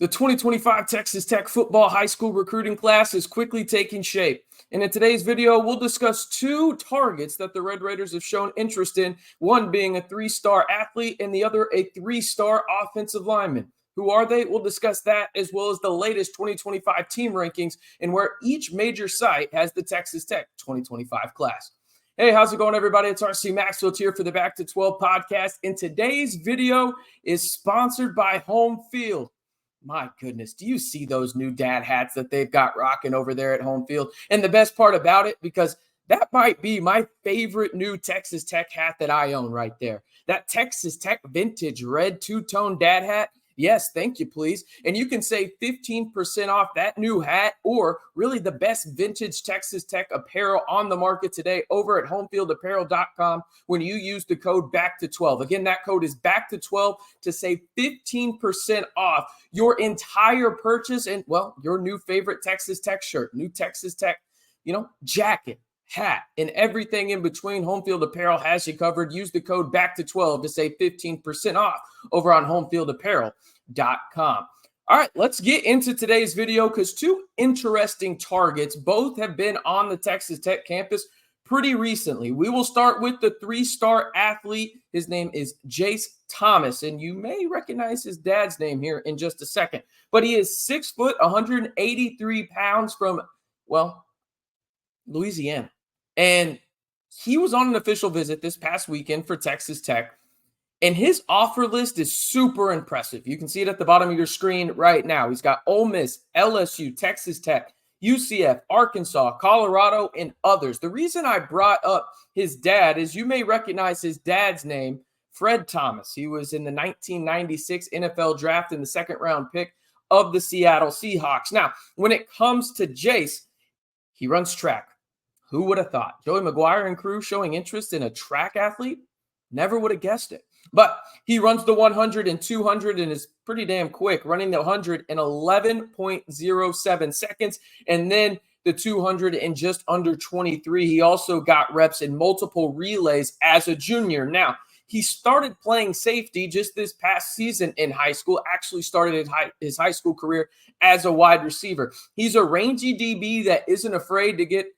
The 2025 Texas Tech football high school recruiting class is quickly taking shape. And in today's video, we'll discuss two targets that the Red Raiders have shown interest in, one being a three-star athlete and the other a three-star offensive lineman. Who are they? We'll discuss that as well as the latest 2025 team rankings and where each major site has the Texas Tech 2025 class. Hey, how's it going, everybody? It's RC Maxfield here for the Back to 12 podcast. And today's video is sponsored by Homefield. My goodness, do you see those new dad hats that they've got rocking over there at Homefield? And the best part about it, because that might be my favorite new Texas Tech hat that I own right there. That Texas Tech vintage red two-tone dad hat. Yes, thank you, please. And you can save 15% off that new hat or really the best vintage Texas Tech apparel on the market today over at homefieldapparel.com when you use the code BACK212. Again, that code is BACK212 to save 15% off your entire purchase and, well, your new favorite Texas Tech shirt, new Texas Tech, jacket, hat, and everything in between. Homefield Apparel has you covered. Use the code BACK212 to save 15% off over on homefieldapparel.com. All right, let's get into today's video because two interesting targets both have been on the Texas Tech campus pretty recently. We will start with the three-star athlete. His name is Jhase Thomas, and you may recognize his dad's name here in just a second. But he is 6 foot, 183 pounds from, Louisiana. And he was on an official visit this past weekend for Texas Tech. And his offer list is super impressive. You can see it at the bottom of your screen right now. He's got Ole Miss, LSU, Texas Tech, UCF, Arkansas, Colorado, and others. The reason I brought up his dad is you may recognize his dad's name, Fred Thomas. He was in the 1996 NFL draft and the second-round pick of the Seattle Seahawks. Now, when it comes to Jhase, he runs track. Who would have thought? Joey McGuire and crew showing interest in a track athlete? Never would have guessed it. But he runs the 100 and 200 and is pretty damn quick, running the 100 in 11.07 seconds, and then the 200 in just under 23. He also got reps in multiple relays as a junior. Now, he started playing safety just this past season in high school, actually started his high school career as a wide receiver. He's a rangy DB that isn't afraid to get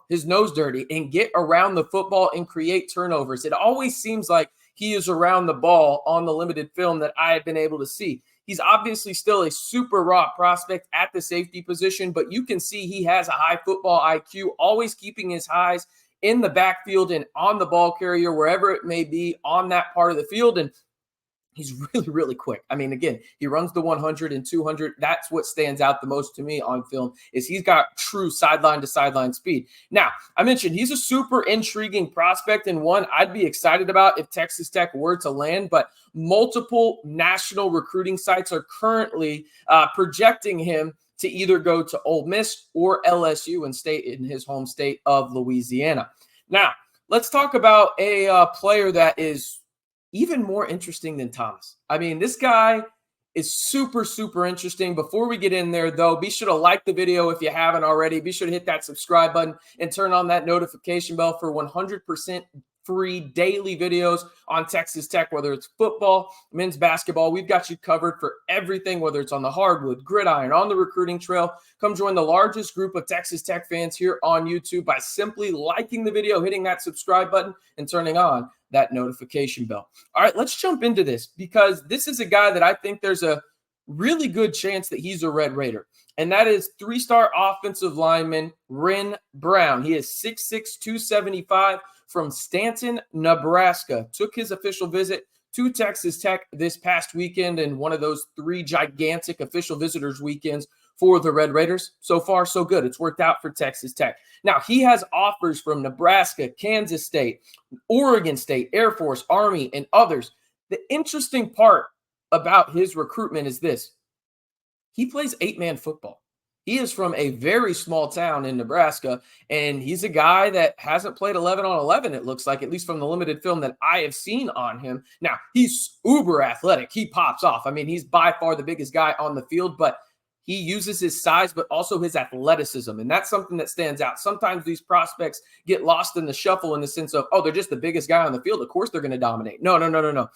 his nose dirty and get around the football and create turnovers. It always seems like he is around the ball on the limited film that I have been able to see. He's obviously still a super raw prospect at the safety position, but you can see he has a high football IQ, always keeping his eyes in the backfield and on the ball carrier, wherever it may be on that part of the field. And he's really, really quick. I mean, again, he runs the 100 and 200. That's what stands out the most to me on film is he's got true sideline-to-sideline speed. Now, I mentioned he's a super intriguing prospect and one I'd be excited about if Texas Tech were to land, but multiple national recruiting sites are currently projecting him to either go to Ole Miss or LSU and stay in his home state of Louisiana. Now, let's talk about a player that is even more interesting than Thomas. I mean, this guy is super, super interesting. Before we get in there, though, be sure to like the video if you haven't already. Be sure to hit that subscribe button and turn on that notification bell for 100% free daily videos on Texas Tech, whether it's football, men's basketball. We've got you covered for everything, whether it's on the hardwood, gridiron, on the recruiting trail. Come join the largest group of Texas Tech fans here on YouTube by simply liking the video, hitting that subscribe button, and turning on that notification bell. All right, let's jump into this because this is a guy that I think there's a really good chance that he's a Red Raider, and that is three-star offensive lineman Ren Brown. He is 6'6", 275 from Stanton, Nebraska. Took his official visit to Texas Tech this past weekend in one of those three gigantic official visitors weekends for the Red Raiders. So far, so good. It's worked out for Texas Tech. Now, he has offers from Nebraska, Kansas State, Oregon State, Air Force, Army, and others. The interesting part about his recruitment is this. He plays 8-man football. He is from a very small town in Nebraska, and he's a guy that hasn't played 11 on 11, it looks like, at least from the limited film that I have seen on him. Now, he's uber athletic. He pops off. I mean, he's by far the biggest guy on the field, but he uses his size, but also his athleticism, and that's something that stands out. Sometimes these prospects get lost in the shuffle in the sense of, they're just the biggest guy on the field. Of course they're going to dominate. No.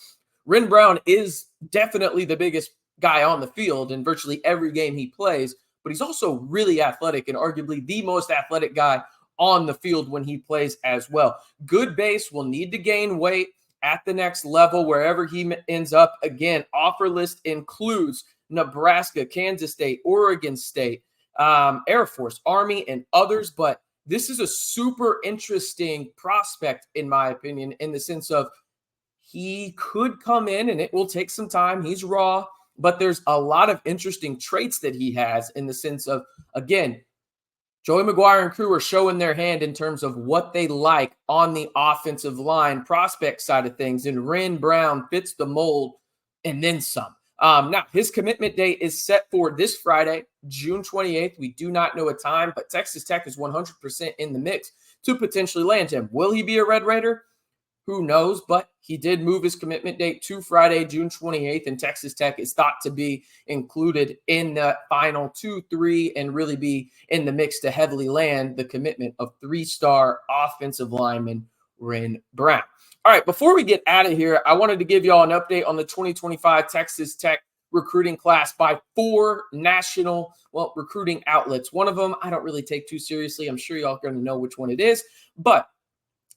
Ren Brown is definitely the biggest guy on the field in virtually every game he plays, but he's also really athletic and arguably the most athletic guy on the field when he plays as well. Good base, will need to gain weight at the next level wherever he ends up. Again, offer list includes Nebraska, Kansas State, Oregon State, Air Force, Army, and others. But this is a super interesting prospect, in my opinion, in the sense of he could come in and it will take some time. He's raw, but there's a lot of interesting traits that he has in the sense of, again, Joey McGuire and crew are showing their hand in terms of what they like on the offensive line prospect side of things. And Ren Brown fits the mold and then some. Now, his commitment date is set for this Friday, June 28th. We do not know a time, but Texas Tech is 100% in the mix to potentially land him. Will he be a Red Raider? Who knows? But he did move his commitment date to Friday, June 28th, and Texas Tech is thought to be included in the final 2-3 and really be in the mix to heavily land the commitment of 3-star offensive lineman Ren Brown. All right, before we get out of here, I wanted to give y'all an update on the 2025 Texas Tech recruiting class by 4 national, recruiting outlets. One of them I don't really take too seriously. I'm sure y'all are going to know which one it is, but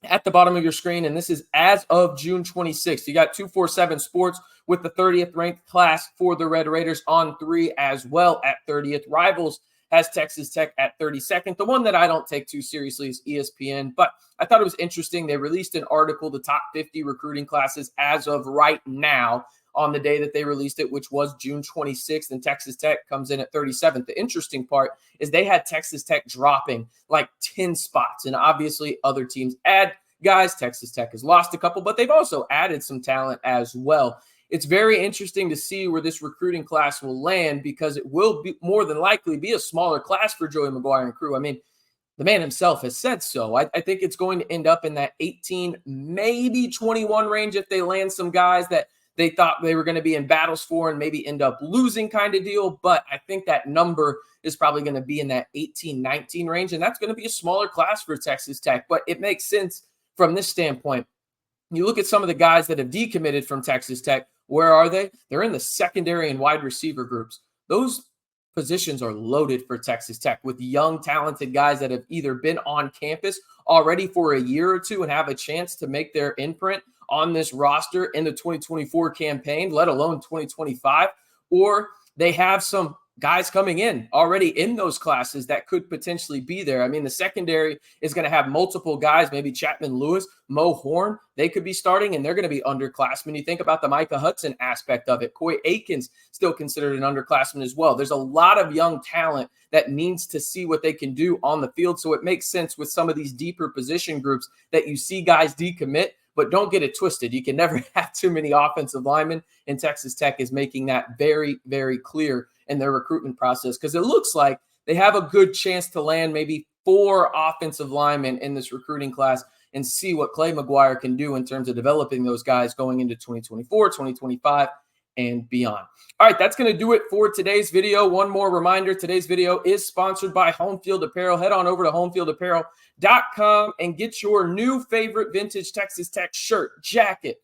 at the bottom of your screen, and this is as of June 26th. You got 247 Sports with the 30th ranked class for the Red Raiders on 3 as well at 30th. Rivals has Texas Tech at 32nd. The one that I don't take too seriously is ESPN, but I thought it was interesting. They released an article, the top 50 recruiting classes as of right now on the day that they released it, which was June 26th, and Texas Tech comes in at 37th. The interesting part is they had Texas Tech dropping like 10 spots, and obviously other teams add guys. Texas Tech has lost a couple, but they've also added some talent as well. It's very interesting to see where this recruiting class will land because it will be more than likely be a smaller class for Joey McGuire and crew. I mean, the man himself has said so. I think it's going to end up in that 18, maybe 21 range if they land some guys that they thought they were going to be in battles for and maybe end up losing kind of deal. But I think that number is probably going to be in that 18, 19 range, and that's going to be a smaller class for Texas Tech. But it makes sense from this standpoint. You look at some of the guys that have decommitted from Texas Tech. Where are they? They're in the secondary and wide receiver groups. Those positions are loaded for Texas Tech with young, talented guys that have either been on campus already for a year or two and have a chance to make their imprint on this roster in the 2024 campaign, let alone 2025, or they have some guys coming in already in those classes that could potentially be there. I mean, the secondary is going to have multiple guys, maybe Chapman Lewis, Mo Horn, they could be starting, and they're going to be underclassmen. You think about the Micah Hudson aspect of it. Coy Aikens still considered an underclassman as well. There's a lot of young talent that needs to see what they can do on the field. So it makes sense with some of these deeper position groups that you see guys decommit, but don't get it twisted. You can never have too many offensive linemen, and Texas Tech is making that very, very clear in their recruitment process because it looks like they have a good chance to land maybe 4 offensive linemen in this recruiting class and see what Clay McGuire can do in terms of developing those guys going into 2024, 2025, and beyond. All right, that's going to do it for today's video. One more reminder, today's video is sponsored by Homefield Apparel. Head on over to homefieldapparel.com and get your new favorite vintage Texas Tech shirt, jacket,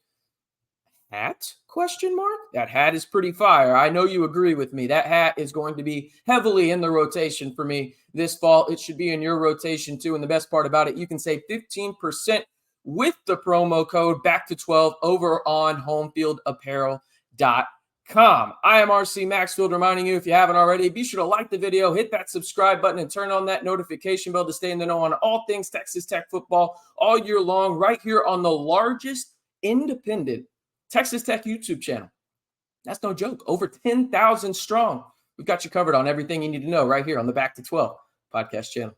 hat? Question mark? That hat is pretty fire. I know you agree with me. That hat is going to be heavily in the rotation for me this fall. It should be in your rotation too. And the best part about it, you can save 15% with the promo code back to 12 over on homefieldapparel.com. I am RC Maxfield, reminding you, if you haven't already, be sure to like the video, hit that subscribe button, and turn on that notification bell to stay in the know on all things Texas Tech football all year long, right here on the largest independent Texas Tech YouTube channel. That's no joke. Over 10,000 strong. We've got you covered on everything you need to know right here on the Back to 12 podcast channel.